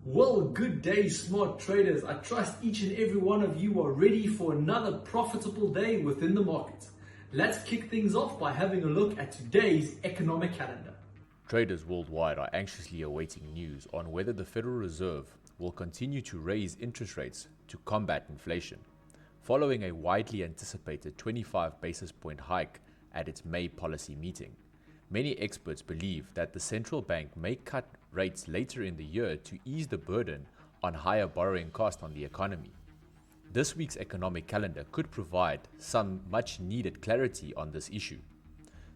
Well, good day, smart traders. I trust each and every one of you are ready for another profitable day within the markets. Let's kick things off by having a look at today's economic calendar. Traders worldwide are anxiously awaiting news on whether the Federal Reserve will continue to raise interest rates to combat inflation, following a widely anticipated 25 basis point hike at its May policy meeting. Many experts believe that the central bank may cut rates later in the year to ease the burden on higher borrowing costs on the economy. This week's economic calendar could provide some much needed clarity on this issue.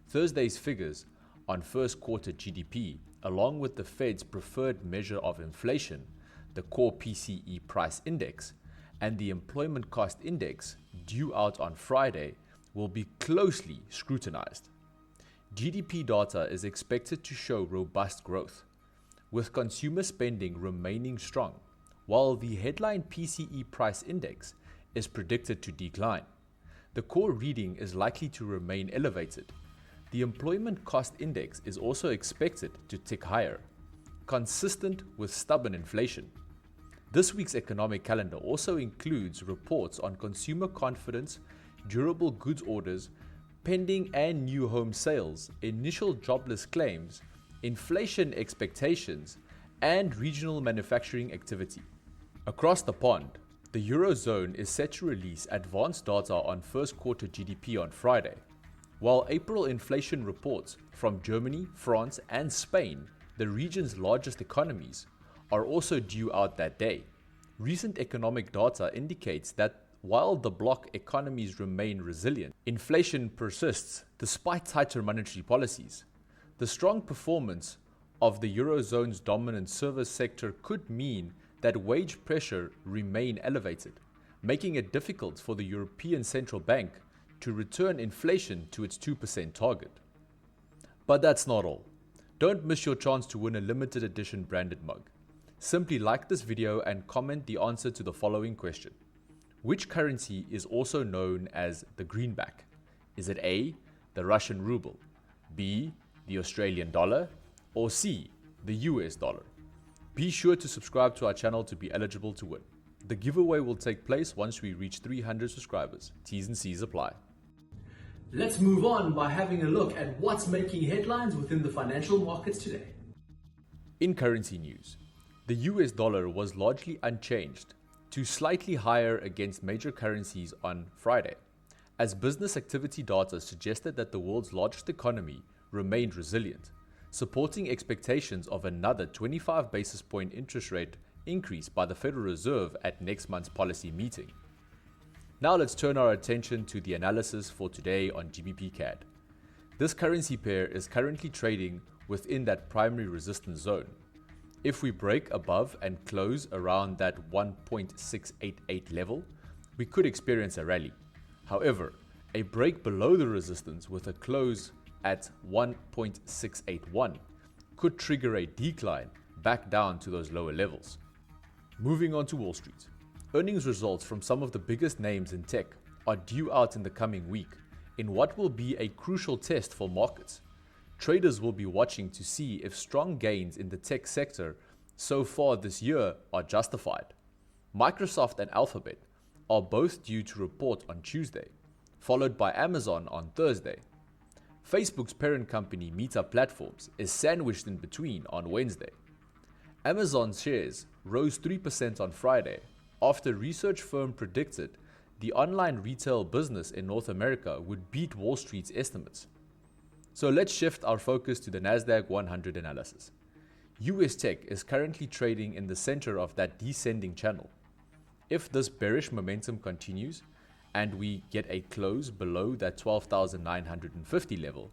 Thursday's figures on first quarter GDP, along with the Fed's preferred measure of inflation, the core PCE price index, and the employment cost index due out on Friday, will be closely scrutinized. GDP data is expected to show robust growth, with consumer spending remaining strong, while the headline PCE price index is predicted to decline. The core reading is likely to remain elevated. The employment cost index is also expected to tick higher, consistent with stubborn inflation. This week's economic calendar also includes reports on consumer confidence, durable goods orders, pending and new home sales, initial jobless claims, inflation expectations, and regional manufacturing activity. Across the pond, the Eurozone is set to release advanced data on first quarter GDP on Friday, while April inflation reports from Germany, France, and Spain, the region's largest economies, are also due out that day. Recent economic data indicates that while the bloc economies remain resilient, inflation persists despite tighter monetary policies. The strong performance of the Eurozone's dominant service sector could mean that wage pressure remain elevated, making it difficult for the European Central Bank to return inflation to its 2% target. But that's not all. Don't miss your chance to win a limited edition branded mug. Simply like this video and comment the answer to the following question. Which currency is also known as the greenback? Is it A, the Russian ruble, B, the Australian dollar, or C, the US dollar? Be sure to subscribe to our channel to be eligible to win. The giveaway will take place once we reach 300 subscribers. T's and C's apply. Let's move on by having a look at what's making headlines within the financial markets today. In currency news, the US dollar was largely unchanged to slightly higher against major currencies on Friday, as business activity data suggested that the world's largest economy remained resilient, supporting expectations of another 25 basis point interest rate increase by the Federal Reserve at next month's policy meeting. Now let's turn our attention to the analysis for today on GBPCAD. This currency pair is currently trading within that primary resistance zone. If we break above and close around that 1.688 level, we could experience a rally. However, a break below the resistance with a close at 1.681 could trigger a decline back down to those lower levels. Moving on to Wall Street. Earnings results from some of the biggest names in tech are due out in the coming week in what will be a crucial test for markets. Traders will be watching to see if strong gains in the tech sector so far this year are justified. Microsoft and Alphabet are both due to report on Tuesday, followed by Amazon on Thursday. Facebook's parent company Meta Platforms is sandwiched in between on Wednesday. Amazon's shares rose 3% on Friday after research firm predicted the online retail business in North America would beat Wall Street's estimates. So let's shift our focus to the Nasdaq 100 analysis. US tech is currently trading in the center of that descending channel. If this bearish momentum continues and we get a close below that 12,950 level,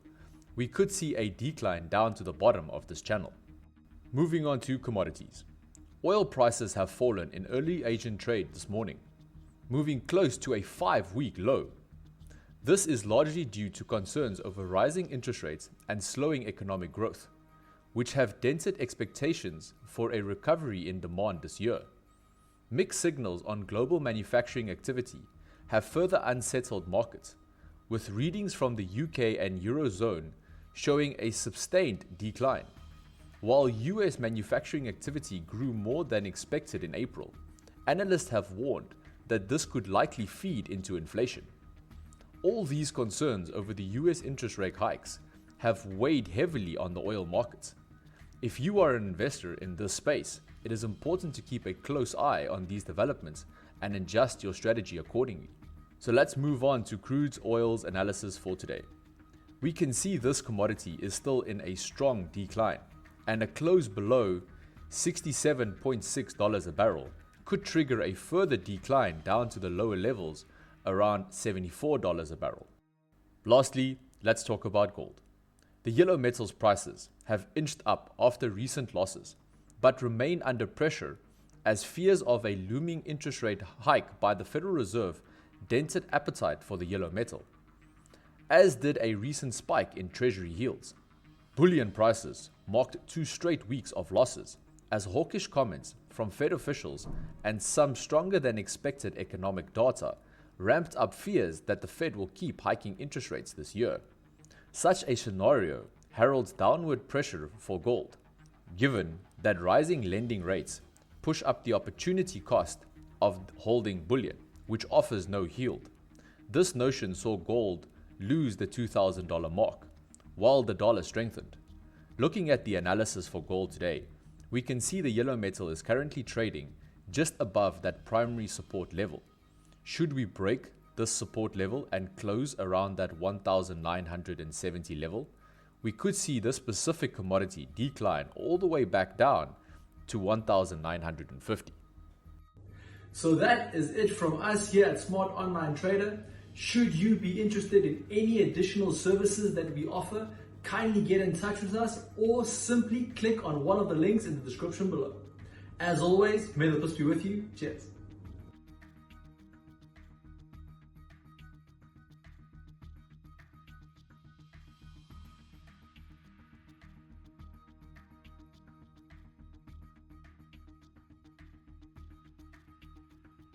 we could see a decline down to the bottom of this channel. Moving on to commodities. Oil prices have fallen in early Asian trade this morning, moving close to a 5-week low. This is largely due to concerns over rising interest rates and slowing economic growth, which have dented expectations for a recovery in demand this year. Mixed signals on global manufacturing activity have further unsettled markets, with readings from the UK and Eurozone showing a sustained decline. While US manufacturing activity grew more than expected in April, analysts have warned that this could likely feed into inflation. All these concerns over the US interest rate hikes have weighed heavily on the oil markets. If you are an investor in this space, it is important to keep a close eye on these developments and adjust your strategy accordingly. So let's move on to crude oil's analysis for today. We can see this commodity is still in a strong decline, and a close below $67.6 a barrel could trigger a further decline down to the lower levels around $74 a barrel. Lastly, let's talk about gold. The yellow metals prices have inched up after recent losses, but remain under pressure as fears of a looming interest rate hike by the Federal Reserve dented appetite for the yellow metal, as did a recent spike in treasury yields. Bullion prices marked 2 straight weeks of losses as hawkish comments from Fed officials and some stronger than expected economic data ramped up fears that the Fed will keep hiking interest rates this year. Such a scenario heralds downward pressure for gold, given that rising lending rates push up the opportunity cost of holding bullion, which offers no yield. This notion saw gold lose the $2,000 mark, while the dollar strengthened. Looking at the analysis for gold today, we can see the yellow metal is currently trading just above that primary support level. Should we break this support level and close around that 1,970 level, we could see this specific commodity decline all the way back down to 1,950. So that is it from us here at Smart Online Trader. Should you be interested in any additional services that we offer, kindly get in touch with us or simply click on one of the links in the description below. As always, may the bliss be with you. Cheers.